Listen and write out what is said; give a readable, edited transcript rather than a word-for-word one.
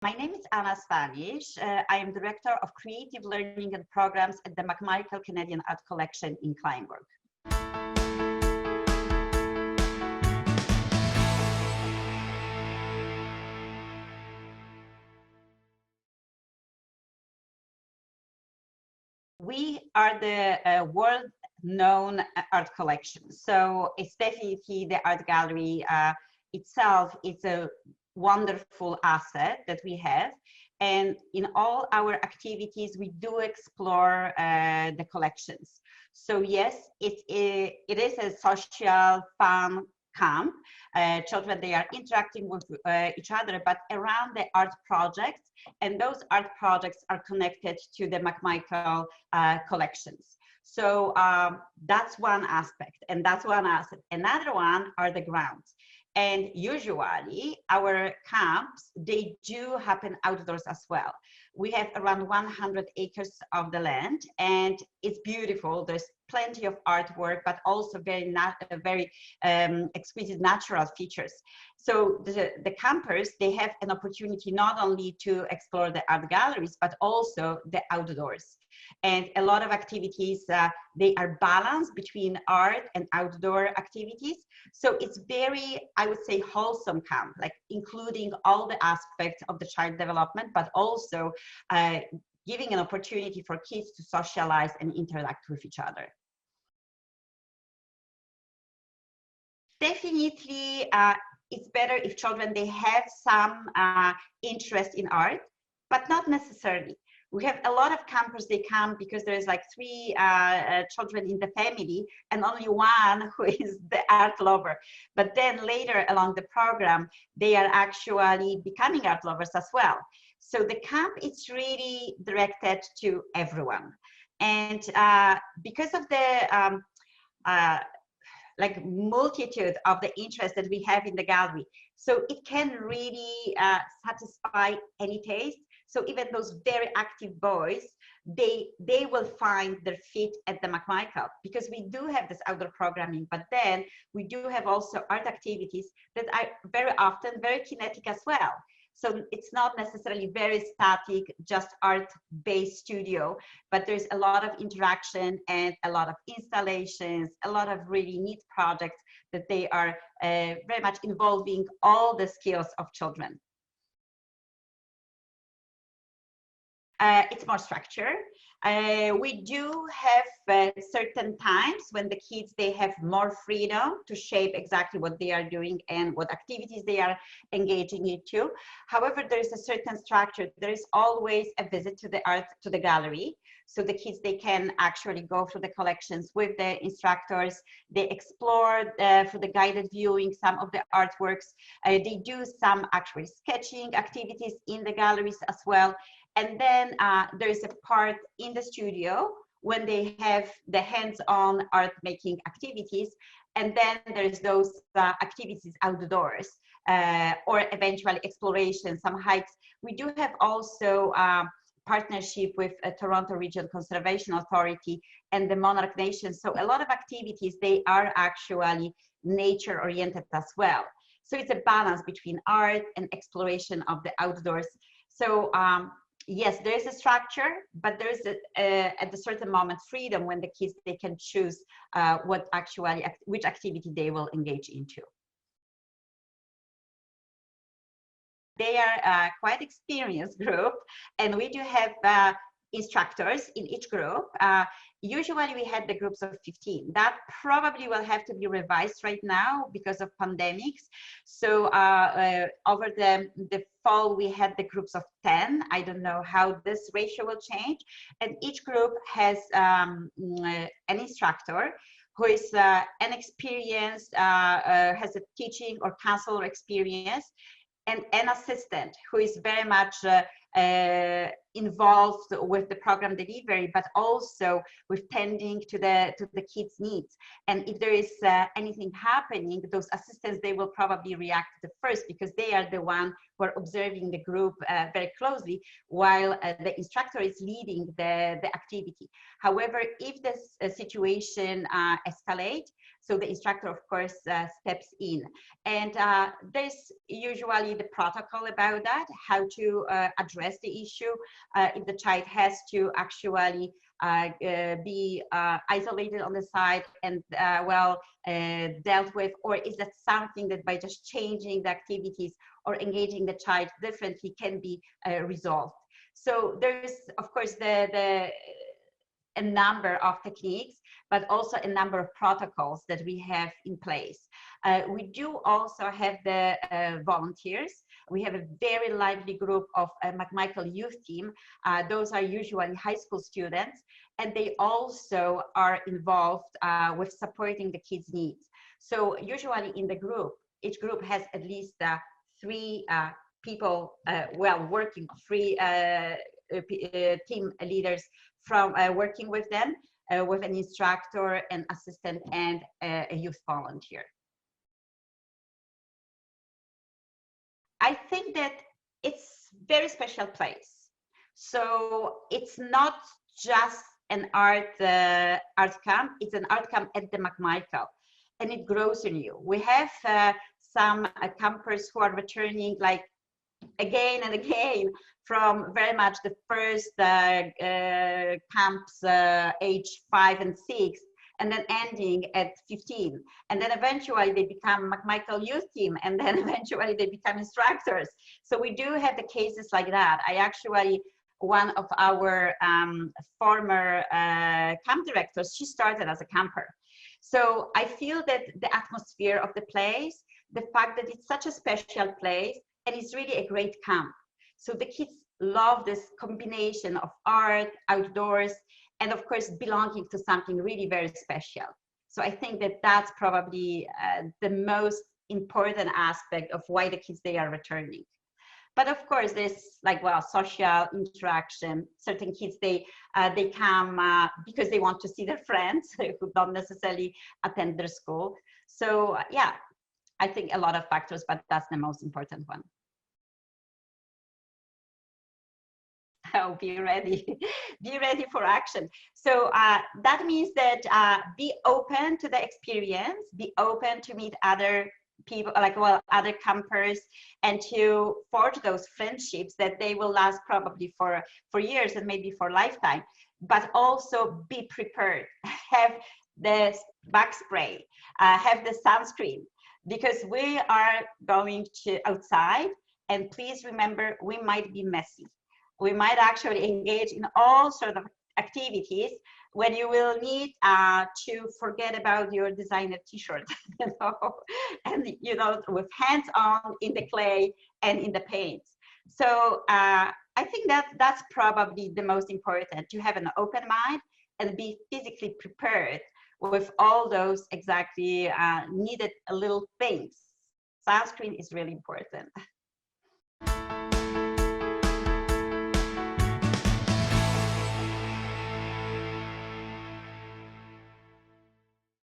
My name is Anna Spanish. I am Director of Creative Learning and Programs at the McMichael Canadian Art Collection in Kleinburg. We are the world-known art collection. So it's definitely the art gallery itself. It's a wonderful asset that we have. And in all our activities, we do explore the collections. So yes, it is a social, fun camp. Children, they are interacting with each other, but around the art projects, and those art projects are connected to the McMichael collections. So that's one aspect, and that's one asset. Another one are the grounds. And usually our camps, they do happen outdoors as well. We have around 100 acres of the land, and it's beautiful. There's plenty of artwork, but also very exquisite natural features. So the campers, they have an opportunity not only to explore the art galleries, but also the outdoors. And a lot of activities, they are balanced between art and outdoor activities. So it's very, I would say, wholesome camp, like including all the aspects of the child development, but also giving an opportunity for kids to socialize and interact with each other. Definitely, it's better if children, they have some interest in art, but not necessarily. We have a lot of campers, they come because there's like 3 children in the family and only one who is the art lover. But then later along the program, they are actually becoming art lovers as well. So the camp is really directed to everyone. And because of the like multitude of the interests that we have in the gallery, so it can really satisfy any taste. So even those very active boys, they will find their fit at the McMichael, because we do have this outdoor programming, but then we do have also art activities that are very often very kinetic as well. So it's not necessarily very static, just art-based studio, but there's a lot of interaction and a lot of installations, a lot of really neat projects that they are very much involving all the skills of children. It's more structured. We do have certain times when the kids, they have more freedom to shape exactly what they are doing and what activities they are engaging into. However, there is a certain structure. There is always a visit to the gallery. So the kids, they can actually go through the collections with the instructors. They explore through the guided viewing some of the artworks. They do some actually sketching activities in the galleries as well. And then there is a part in the studio when they have the hands-on art making activities. And then there's those activities outdoors or eventually exploration, some hikes. We do have also partnership with Toronto Region Conservation Authority and the Monarch Nation. So a lot of activities, they are actually nature oriented as well. So it's a balance between art and exploration of the outdoors. So yes, there is a structure, but there is at a certain moment freedom when the kids, they can choose which activity they will engage into. They are quite experienced group, and we do have instructors in each group. Usually we had the groups of 15. That probably will have to be revised right now because of pandemics. So over the fall, we had the groups of 10. I don't know how this ratio will change. And each group has an instructor who is an experienced, has a teaching or counselor experience, and an assistant who is very much involved with the program delivery, but also with tending to the kids' needs. And if there is anything happening, those assistants, they will probably react the first, because they are the one who are observing the group very closely, while the instructor is leading the activity. However, if this situation escalates, so the instructor, of course, steps in. And there's usually the protocol about that, how to address the issue. If the child has to actually be isolated on the side and dealt with, or is that something that by just changing the activities or engaging the child differently can be resolved? So there's, of course, a number of techniques, but also a number of protocols that we have in place. We do also have the volunteers. We have a very lively group of McMichael youth team. Those are usually high school students, and they also are involved with supporting the kids' needs. So usually in the group, each group has at least 3 people, working, 3 team leaders from working with them, with an instructor, an assistant, and a youth volunteer. I think that it's very special place. So it's not just an art camp, it's an art camp at the McMichael, and it grows on you. We have some campers who are returning like again and again from very much the first camps, age 5 and 6, and then ending at 15. And then eventually they become McMichael youth team, and then eventually they become instructors. So we do have the cases like that. I actually, one of our former camp directors, she started as a camper. So I feel that the atmosphere of the place, the fact that it's such a special place, and it's really a great camp. So the kids love this combination of art, outdoors, and of course, belonging to something really very special. So I think that that's probably the most important aspect of why the kids, they are returning. But of course, there's like, social interaction. Certain kids, they come because they want to see their friends who don't necessarily attend their school. So yeah, I think a lot of factors, but that's the most important one. Oh, be ready. Be ready for action. So that means that be open to the experience, be open to meet other people, other campers, and to forge those friendships that they will last probably for years and maybe for a lifetime. But also be prepared. Have the bug spray, have the sunscreen, because we are going to outside, and please remember, we might be messy. We might actually engage in all sorts of activities when you will need to forget about your designer t-shirt, and with hands on in the clay and in the paint. So I think that that's probably the most important, to have an open mind and be physically prepared with all those exactly needed little things. Sunscreen is really important.